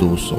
200,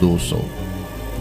200,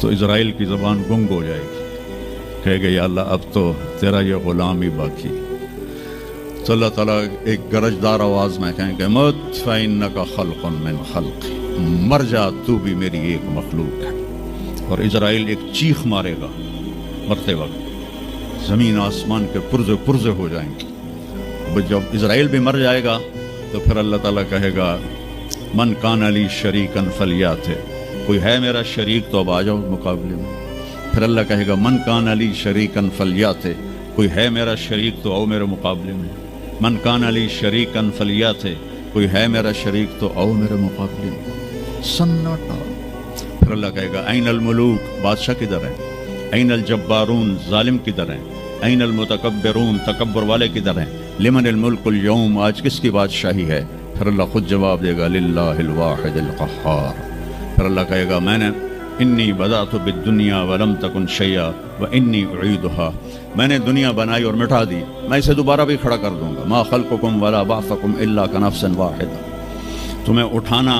تو اسرائیل کی زبان گنگ ہو جائے گی، کہے گے یا اللہ اب تو تیرا یہ غلام ہی باقی۔ تو اللہ تعالیٰ ایک گرجدار آواز میں کہیں گے مت فإنک خلق من خلق، مر جا تو بھی میری ایک مخلوق ہے۔ اور اسرائیل ایک چیخ مارے گا مرتے وقت، زمین آسمان کے پرزے پرزے ہو جائیں گے۔ جب اسرائیل بھی مر جائے گا تو پھر اللہ تعالیٰ کہے گا من کان لی شریکن فلیات، کوئی ہے میرا شریک تو اب آ جاؤ مقابلے میں۔ پھر اللہ کہے گا من کان لی شریکن فلیات، کوئی ہے میرا شریک تو آؤ میرے مقابلے میں۔ من کان لی شریکن فلیات، کوئی ہے میرا شریک تو آؤ میرے مقابلے میں۔ سناٹا۔ پھر اللہ کہے گا این الملوک، بادشاہ کدھر ہیں؟ این الجبارون، ظالم کدھر ہیں؟ این المتکبرون، تکبر والے کدھر ہیں؟ لمن الملک اليوم، آج کس کی بادشاہی ہے؟ پھر اللہ خود جواب دے گا للہ الواحد القہار۔ پھر اللہ کہے گا میں نے انی بدأت بالدنیا ولم تکن شیئا وانی اعیدہا، میں نے دنیا بنائی اور مٹا دی، میں اسے دوبارہ بھی کھڑا کر دوں گا۔ ما خلقکم ولا بعثکم الا کنفس واحدہ، تمہیں اٹھانا،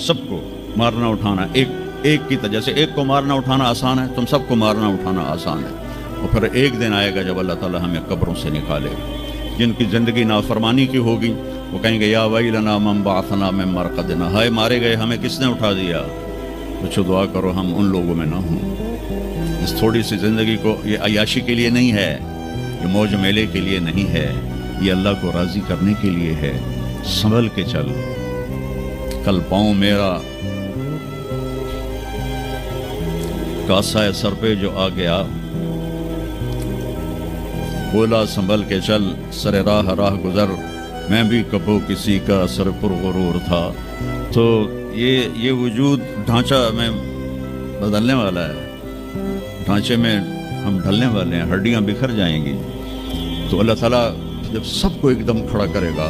سب کو مارنا اٹھانا ایک کی طرح، جیسے ایک کو مارنا اٹھانا آسان ہے، تم سب کو مارنا اٹھانا آسان ہے۔ اور پھر ایک دن آئے گا جب اللہ تعالیٰ ہمیں قبروں سے نکالے گا۔ جن کی زندگی نافرمانی کی ہوگی وہ کہیں گے یا ویلنا من بعثنا من مرقدنا، ہائے مارے گئے ہمیں کس نے اٹھا دیا۔ کچھ دعا کرو ہم ان لوگوں میں نہ ہوں۔ اس تھوڑی سی زندگی کو یہ عیاشی کے لیے نہیں ہے، یہ موج میلے کے لیے نہیں ہے، یہ اللہ کو راضی کرنے کے لیے ہے۔ سنبھل کے چل، کل پاؤں میرا کاسا سر پہ جو آ گیا، بولا سنبھل کے چل سر راہ راہ گزر، میں بھی کبو کسی کا سر پر غرور تھا۔ تو یہ وجود ڈھانچہ میں بدلنے والا ہے، ڈھانچے میں ہم ڈھلنے والے ہیں، ہڈیاں بکھر جائیں گی۔ تو اللہ تعالیٰ جب سب کو ایک دم کھڑا کرے گا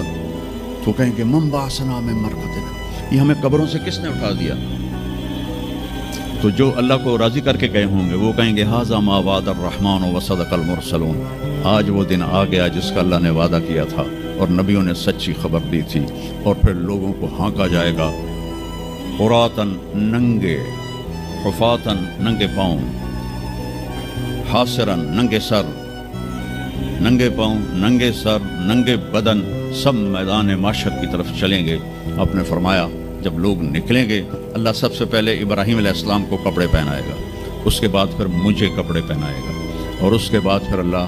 تو کہیں گے من بعثنا من مرقدنا، یہ ہمیں قبروں سے کس نے اٹھا دیا؟ تو جو اللہ کو راضی کر کے گئے ہوں گے وہ کہیں گے ھذا ما وعد الرحمن وصدق المرسلون، آج وہ دن آ گیا جس کا اللہ نے وعدہ کیا تھا اور نبیوں نے سچی خبر دی تھی۔ اور پھر لوگوں کو ہانکا جائے گا، عراۃً ننگے، حفاۃً ننگے پاؤں، حاسراً ننگے سر، ننگے پاؤں، ننگے سر، ننگے بدن، سب میدان معاشر کی طرف چلیں گے۔ آپ نے فرمایا جب لوگ نکلیں گے اللہ سب سے پہلے ابراہیم علیہ السلام کو کپڑے پہنائے گا، اس کے بعد پھر مجھے کپڑے پہنائے گا، اور اس کے بعد پھر اللہ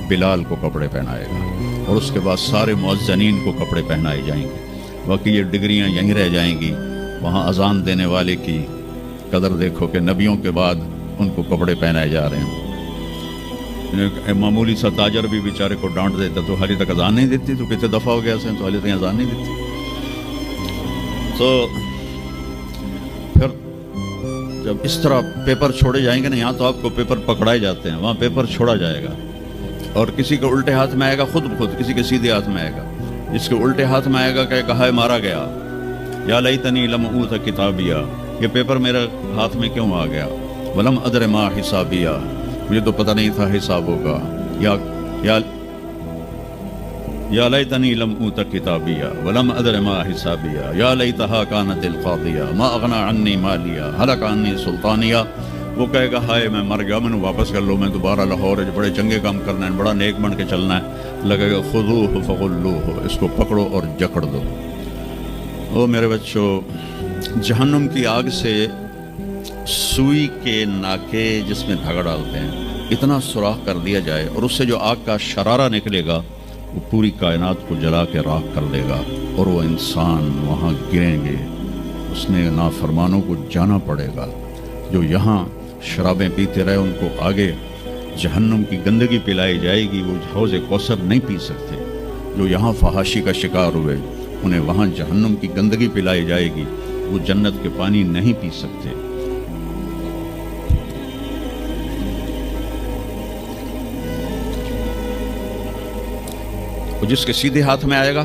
بلال کو کپڑے پہنائے گا، اور اس کے بعد سارے مؤذنین کو کپڑے پہنائے جائیں گے۔ باقی یہ ڈگریاں یہیں رہ جائیں گی۔ وہاں اذان دینے والے کی قدر دیکھو کہ نبیوں کے بعد ان کو کپڑے پہنائے جا رہے ہیں۔ معمولی سا تاجر بھی بیچارے کو ڈانٹ دیتا تو حالی تک اذان نہیں دیتی، تو کتنے دفعہ ہو گیا سے تو حالی تک اذان نہیں دیتی۔ تو پھر جب اس طرح پیپر چھوڑے جائیں گے نا، یہاں تو آپ کو پیپر پکڑائے جاتے ہیں، وہاں پیپر چھوڑا جائے گا، اور کسی کے الٹے ہاتھ میں آئے گا خود بخود، کسی کے سیدھے ہاتھ میں آئے گا۔ جس کے الٹے ہاتھ میں آئے گا کہ کہا ہے مارا گیا، یا لیتنی لم اوت کتابیہ، یہ پیپر میرے ہاتھ میں کیوں آ گیا، ولم ادر ما حسابیہ، مجھے تو پتہ نہیں تھا حساب ہوگا، یا لیتنی لم اوت کتابیہ ولم ادر ما حسابیہ، یا لیتہا کانت القاضیہ ما اغنی عنی مالیہ ہلک عنی سلطانیہ۔ وہ کہے گا ہائے میں مر گیا، میں نے واپس کر لو، میں دوبارہ لاہور بڑے چنگے کام کرنا ہے، بڑا نیک بن کے چلنا ہے۔ لگے گا خذوہ فغلوہ، اس کو پکڑو اور جکڑ دو۔ او میرے بچوں، جہنم کی آگ سے سوئی کے ناکے جس میں دھاگا ڈالتے ہیں اتنا سوراخ کر دیا جائے، اور اس سے جو آگ کا شرارہ نکلے گا وہ پوری کائنات کو جلا کے راکھ کر دے گا، اور وہ انسان وہاں گریں گے۔ اس نے نافرمانوں کو جانا پڑے گا۔ جو یہاں شرابیں پیتے رہے ان کو آگے جہنم کی گندگی پلائی جائے گی، وہ حوض کوثر نہیں پی سکتے۔ جو یہاں فحاشی کا شکار ہوئے انہیں وہاں جہنم کی گندگی پلائی جائے گی، وہ جنت کے پانی نہیں پی سکتے۔ وہ جس کے سیدھے ہاتھ میں آئے گا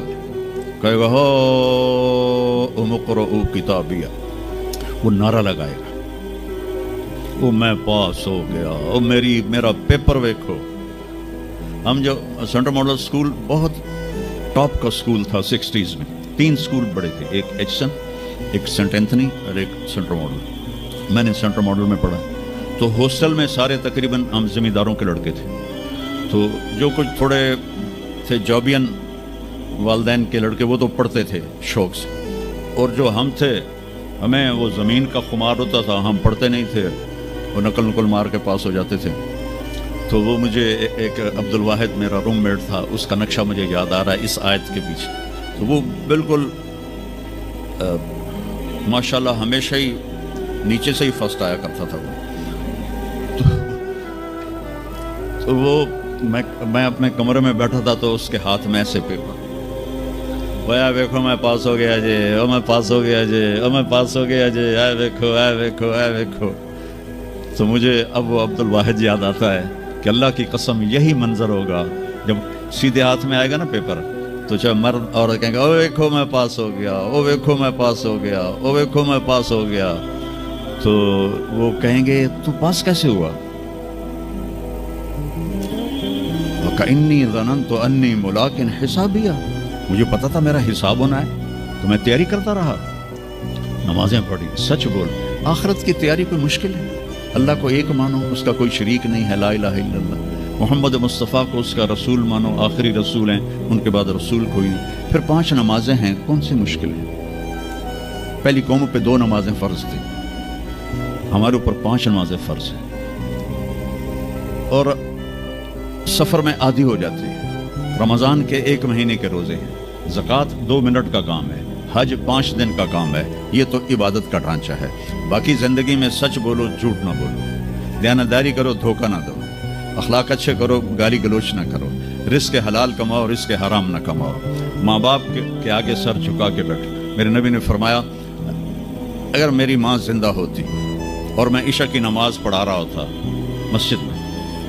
کہے گا ہو مقرؤ کتابیہ، وہ نعرہ لگائے گا، وہ میں پاس ہو گیا، وہ میرا پیپر ویکھو۔ ہم جو سینٹرل ماڈل اسکول بہت ٹاپ کا اسکول تھا 60s میں، 3 اسکول بڑے تھے، ایک ایچسن، ایک سینٹ اینتھنی اور ایک سینٹرل ماڈل۔ میں نے سینٹرل ماڈل میں پڑھا، تو ہاسٹل میں سارے تقریباً ہم زمینداروں کے لڑکے تھے، تو جو کچھ تھوڑے تھے جابین والدین کے لڑکے وہ تو پڑھتے تھے شوق سے، اور جو ہم تھے ہمیں وہ زمین کا خمار ہوتا تھا، ہم پڑھتے نہیں تھے، وہ نقل مار کے پاس ہو جاتے تھے۔ تو وہ مجھے ایک عبد الواحد میرا روم میٹ تھا، اس کا نقشہ مجھے یاد آ رہا ہے اس آیت کے پیچھے، تو وہ بالکل ماشاءاللہ ہمیشہ ہی نیچے سے ہی فرسٹ آیا کرتا تھا وہ، تو وہ میں اپنے کمرے میں بیٹھا تھا تو اس کے ہاتھ میں ایسے پیپر، وہ دیکھو میں پاس ہو گیا جی، او میں پاس ہو گیا جی، او میں پاس ہو گیا جی، اے دیکھو اے دیکھو اے دیکھو۔ تو مجھے اب وہ عبد الواحد یاد آتا ہے کہ اللہ کی قسم یہی منظر ہوگا جب سیدھے ہاتھ میں آئے گا نا پیپر، تو چاہے مرد عورت کہیں گے او دیکھو میں پاس ہو گیا، او دیکھو میں پاس ہو گیا، او دیکھو میں پاس ہو گیا، تو وہ کہیں گے تو پاس کیسے ہوا؟ وَكَإِنِّي ظَنَنْتُ أَنِّي مُلَاقٍ حِسَابِيَهْ، مجھے پتا تھا میرا حساب ہونا ہے، تو میں تیاری کرتا رہا، نمازیں پڑھی، سچ بول۔ آخرت کی تیاری کوئی مشکل ہے؟ اللہ کو ایک مانو، اس کا کوئی شریک نہیں ہے، لا الہ الا اللہ، محمد مصطفیٰ کو اس کا رسول مانو، آخری رسول ہیں، ان کے بعد رسول کوئی نہیں، پھر 5 نمازیں ہیں، کون سی مشکل ہیں؟ پہلی قوموں پہ 2 نمازیں فرض تھیں، ہمارے اوپر 5 نمازیں فرض ہیں، اور سفر میں آدھی ہو جاتی ہے، رمضان کے 1 مہینے کے روزے ہیں، زکوٰۃ 2 منٹ کا کام ہے، حج 5 دن کا کام ہے، یہ تو عبادت کا ڈھانچہ ہے۔ باقی زندگی میں سچ بولو، جھوٹ نہ بولو، دیانتداری کرو، دھوکہ نہ دو، اخلاق اچھے کرو، گالی گلوچ نہ کرو، رزق حلال کماؤ، رزق حرام نہ کماؤ، ماں باپ کے آگے سر جھکا کے بیٹھو۔ میرے نبی نے فرمایا اگر میری ماں زندہ ہوتی اور میں عشاء کی نماز پڑھا رہا ہوتا مسجد میں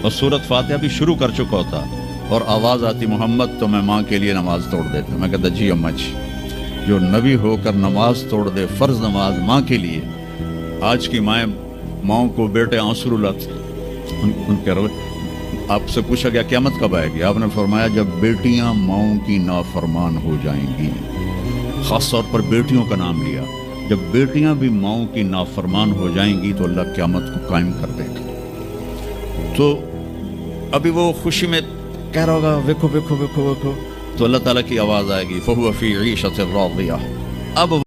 اور سورۃ فاتحہ بھی شروع کر چکا ہوتا اور آواز آتی محمد، تو میں ماں کے لیے نماز توڑ دیتا۔ میں کہتا جی اماں جی، جو نبی ہو کر نماز توڑ دے، فرض نماز ماں کے لیے۔ آج کی ماؤں کو بیٹے آنسو رلاتے، ان کے آپ سے پوچھا گیا قیامت کب آئے گی؟ آپ نے فرمایا جب بیٹیاں ماؤں کی نافرمان ہو جائیں گی، خاص طور پر بیٹیوں کا نام لیا، جب بیٹیاں بھی ماؤں کی نافرمان ہو جائیں گی تو اللہ قیامت کو قائم کر دے گا۔ تو ابھی وہ خوشی میں کہہ رہا ہوگا ویکھو ویکھو ویکھو ویکھو، تو اللہ تعالیٰ کی آواز آئے گی فَهُوَ فِي عِيشَةٍ رَاضِيَةٍ، اب